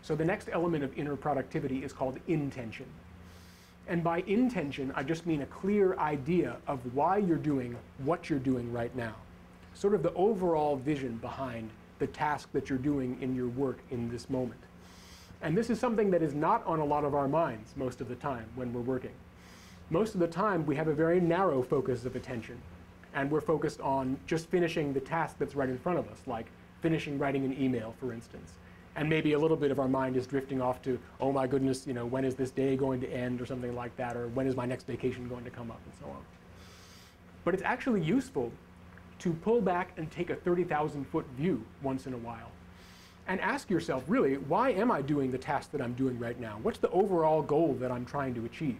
So the next element of inner productivity is called intention. And by intention, I just mean a clear idea of why you're doing what you're doing right now. Sort of the overall vision behind the task that you're doing in your work in this moment. And this is something that is not on a lot of our minds most of the time when we're working. Most of the time, we have a very narrow focus of attention. And we're focused on just finishing the task that's right in front of us, like finishing writing an email, for instance. And maybe a little bit of our mind is drifting off to, oh my goodness, when is this day going to end, or something like that, or when is my next vacation going to come up, and so on. But it's actually useful to pull back and take a 30,000-foot view once in a while. And ask yourself, really, why am I doing the task that I'm doing right now? What's the overall goal that I'm trying to achieve?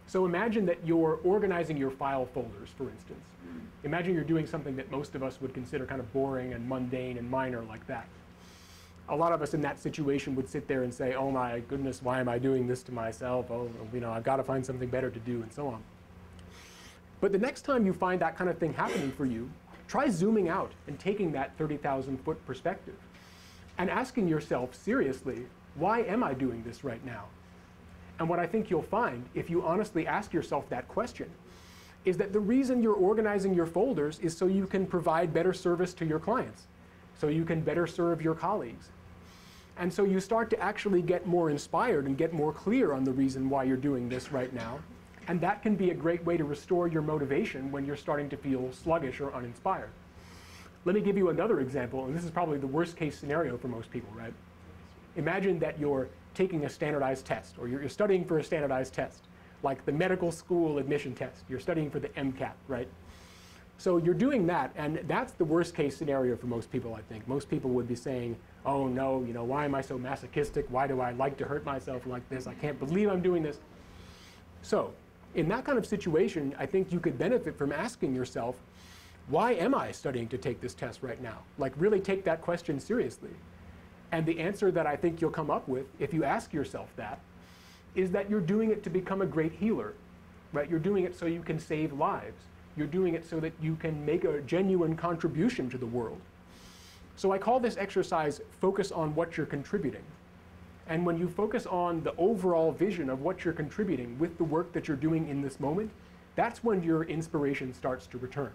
So imagine that you're organizing your file folders, for instance. Imagine you're doing something that most of us would consider kind of boring and mundane and minor like that. A lot of us in that situation would sit there and say, oh my goodness, why am I doing this to myself? Oh, I've got to find something better to do, and so on. But the next time you find that kind of thing happening for you, try zooming out and taking that 30,000-foot perspective and asking yourself seriously, why am I doing this right now? And what I think you'll find, if you honestly ask yourself that question, is that the reason you're organizing your folders is so you can provide better service to your clients, so you can better serve your colleagues. And so you start to actually get more inspired and get more clear on the reason why you're doing this right now. And that can be a great way to restore your motivation when you're starting to feel sluggish or uninspired. Let me give you another example, and this is probably the worst case scenario for most people, right? Imagine that you're taking a standardized test, or you're studying for a standardized test, like the medical school admission test. You're studying for the MCAT, right? So you're doing that, and that's the worst case scenario for most people, I think. Most people would be saying, oh no, why am I so masochistic? Why do I like to hurt myself like this? I can't believe I'm doing this. So in that kind of situation, I think you could benefit from asking yourself, why am I studying to take this test right now? Like, really take that question seriously. And the answer that I think you'll come up with, if you ask yourself that, is that you're doing it to become a great healer, right? You're doing it so you can save lives. You're doing it so that you can make a genuine contribution to the world. So I call this exercise focus on what you're contributing. And when you focus on the overall vision of what you're contributing with the work that you're doing in this moment, that's when your inspiration starts to return.